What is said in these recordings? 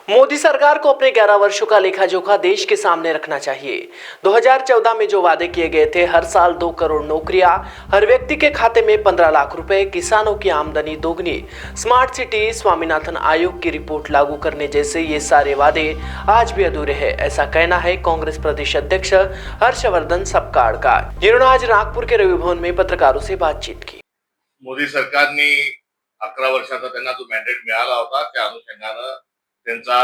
मोदी सरकार को अपने 11 वर्षों का लेखा जोखा देश के सामने रखना चाहिए। 2014 में जो वादे किए गए थे, हर साल 2 करोड़ नौकरियां, हर व्यक्ति के खाते में 15 लाख रुपए, किसानों की आमदनी दोगुनी, स्मार्ट सिटी, स्वामीनाथन आयोग की रिपोर्ट लागू करने जैसे ये सारे वादे आज भी अधूरे हैं, ऐसा कहना है कांग्रेस प्रदेश अध्यक्ष हर्षवर्धन सपकाळ का। जिन्होंने आज नागपुर के रवि भवन में पत्रकारों से बातचीत की। मोदी सरकारने 11 वर्षाचा त्यांना जो मॅन्डेट मिळाला होता त्या अनुषंगानं त्यांचा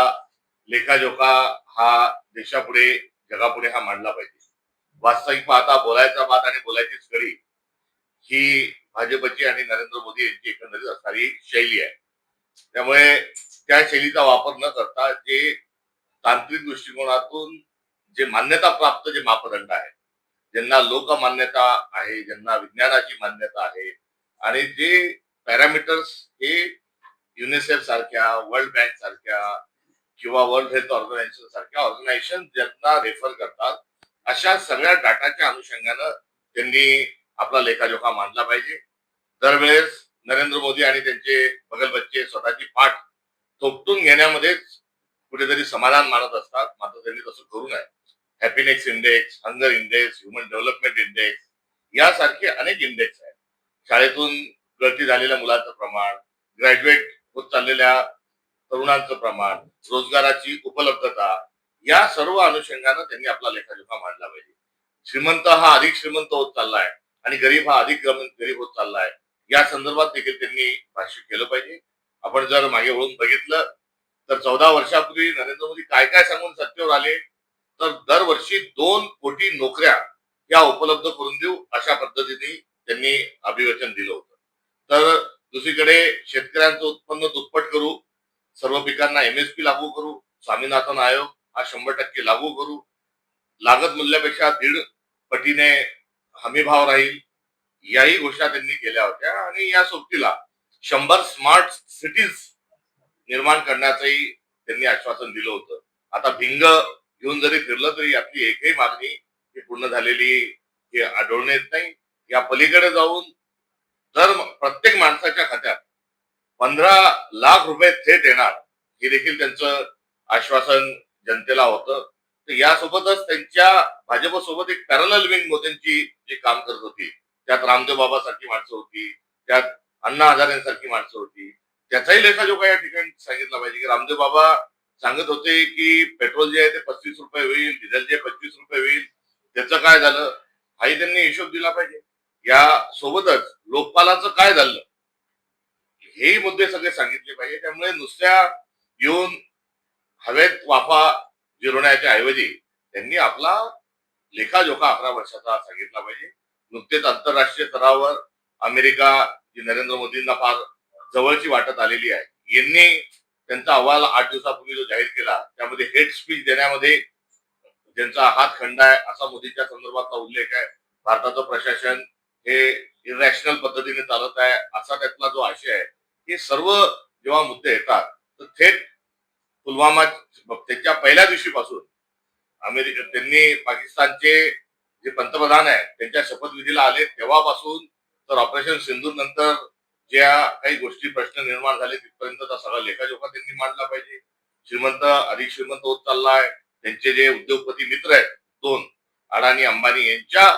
लेखाजोखा हा देशापुढे जगापुढे हा मांडला पाहिजे। वास्तविक पाहता बोलायचा बात आणि बोलायचीच कडी ही भाजपची आणि नरेंद्र मोदी यांची एकंदरीत असणारी शैली आहे। त्यामुळे त्या शैलीचा वापर न करता जे तांत्रिक दृष्टिकोनातून जे मान्यता प्राप्त जे मापदंड आहे, ज्यांना लोकमान्यता आहे, ज्यांना विज्ञानाची मान्यता आहे आणि जे पॅरामीटर्स हे युनिसेफ सारख्या, वर्ल्ड बँक सारख्या किंवा वर्ल्ड हेल्थ ऑर्गनायझेशन सारख्या ऑर्गनायझेशन ज्यांना रेफर करतात, अशा सगळ्या डाटाच्या अनुषंगानं त्यांनी आपला लेखाजोखा मांडला पाहिजे। दरवेळेस नरेंद्र मोदी आणि त्यांचे बगलबच्चे स्वतःची पाठ थोपटून घेण्यामध्येच कुठेतरी समाधान मानत असतात, मात्र त्यांनी तसं करू नये। Happiness index, hunger index, human development index यासारखे अनेक इंडेक्स आहेत। शाळेतून गळती झालेल्या मुलांचं प्रमाण, ग्रॅज्युएट होत चाललेल्या तरुणांचं प्रमाण, रोजगाराची उपलब्धता या सर्व अनुषंगानं त्यांनी आपला लेखाजोखा मांडला पाहिजे। श्रीमंत हा अधिक श्रीमंत होत चाललाय आणि गरीब हा अधिक गरीब होत चाललाय, या संदर्भात देखील त्यांनी भाष्य केलं पाहिजे। आपण जर मागे वळून बघितलं तर 14 वर्षापूर्वी नरेंद्र मोदी काय काय सांगून सत्तेवर आले, तर दरवर्षी 2 कोटी नोकऱ्या या उपलब्ध करून देऊ अशा पद्धतीने त्यांनी अभिवचन दिलं होतं। तर दुसरीकडे शेतकऱ्यांचं उत्पन्न दुप्पट करू, सर्व पिकांना एमएसपी लागू करू, स्वामीनाथन आयोग हा 100% लागू करू, लागत मूल्यापेक्षा 1.5 पटीने हमी भाव राहील, याही घोषणा त्यांनी केल्या होत्या आणि या सोबतीला 100 स्मार्ट सिटीज निर्माण करण्याचंही त्यांनी आश्वासन दिलं होतं। आता भिंग घेऊन जरी फिरलं तरी आपली एकही मागणी ही पूर्ण झालेली हे आढळून येत नाही। या पलीकडे जाऊन जर प्रत्येक माणसाच्या खात्यात 15 लाख रुपये थेट येणार हे देखील त्यांचं आश्वासन जनतेला होतं। तर यासोबतच त्यांच्या भाजपसोबत एक पॅरलल विंग मोदींची जी काम करत होती, त्यात रामदेव बाबा सारखी माणसं होती, त्यात अण्णा हजारेंसारखी माणसं होती, त्याचाही लेखाजोखा या ठिकाणी सांगितला पाहिजे की रामदेव बाबा सांगत होते की पेट्रोल जे आहे ते 35 रुपये होईल, डिझेल जे 25 रुपये होईल, त्याचं काय झालं हाही त्यांनी हिशोब दिला पाहिजे। या सोबतच लोकपालाचं काय झालं हेही मुद्दे सगळे सांगितले पाहिजे। त्यामुळे नुसत्या येऊन हवेत वाफा जिरवण्याच्या ऐवजी त्यांनी आपला लेखाजोखा 11 वर्षाचा सांगितला पाहिजे। नुकतेच आंतरराष्ट्रीय स्तरावर अमेरिका जी नरेंद्र मोदींना फार जवळची वाटत आलेली आहे, यांनी त्यांचा अहवाल 8 दिवसापूर्वी जो जाहीर केला, त्यामध्ये हेट स्पीच देण्यामध्ये ज्यांचा हात खंडा आहे असा मोदींच्या संदर्भातला उल्लेख आहे। भारताचं प्रशासन हे इरॅशनल पद्धतीने चालत आहे असा त्यातला जो आशय आहे, हे सर्व जेव्हा मुद्दे येतात तर थेट पुलवामा त्यांच्या पहिल्या दिवशीपासून त्यांनी पाकिस्तानचे जे पंतप्रधान आहेत त्यांच्या शपथविधीला आले तेव्हापासून तर ऑपरेशन सिंधूर नंतर ज्या काही गोष्टी प्रश्न निर्माण झाले तिथपर्यंतचा सगळा लेखाजोखा त्यांनी मांडला पाहिजे। श्रीमंत अधिक श्रीमंत होत चाललाय, त्यांचे जे उद्योगपती मित्र आहेत 2 अडाणी अंबानी यांच्या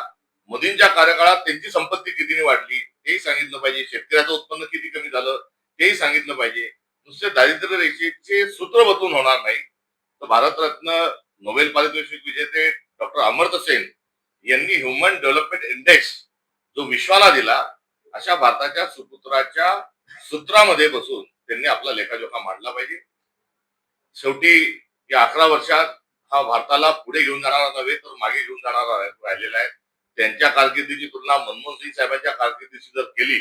मोदींच्या कार्यकाळात त्यांची संपत्ती कितीने वाढली तेही सांगितलं पाहिजे, शेतकऱ्याचं उत्पन्न किती कमी झालं तेही सांगितलं पाहिजे। नुसते दारिद्र्य रेषेचे सूत्र बदलून होणार नाही। तर भारतरत्न नोबेल पारितोषिक विजेते डॉक्टर अमर्त्य सेन यांनी ह्युमन डेव्हलपमेंट इंडेक्स जो विश्वाला दिला, अशा भारताच्या सुपुत्राच्या सूत्रामध्ये बसून त्यांनी आपला लेखाजोखा मांडला पाहिजे। शेवटी या 11 वर्षात हा भारताला पुढे घेऊन जाणारा नव्हे तर मागे घेऊन जाणारा राहिलेला आहे। त्यांच्या कारकिर्दीची तुलना मनमोहन सिंग साहेबांच्या कारकिर्दीशी जर केली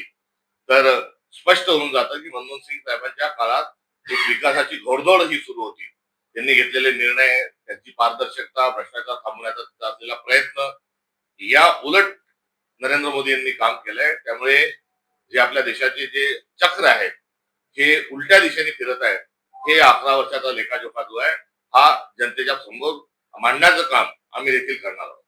तर स्पष्ट होऊन जातं की मनमोहन सिंग साहेबांच्या काळात एक विकासाची घोडदौड ही सुरू होती। त्यांनी घेतलेले निर्णय, त्यांची पारदर्शकता, भ्रष्टाचार थांबवण्याचा असलेला प्रयत्न, या उलट नरेंद्र मोदी यांनी काम केलंय। त्यामुळे जे आपल्या देशाचे जे चक्र आहेत हे उलट्या दिशेने फिरत आहेत। हे 11 वर्षाचा लेखाजोखा जो आहे हा जनतेच्या समोर मांडण्याचं काम आम्ही देखील करणार आहोत।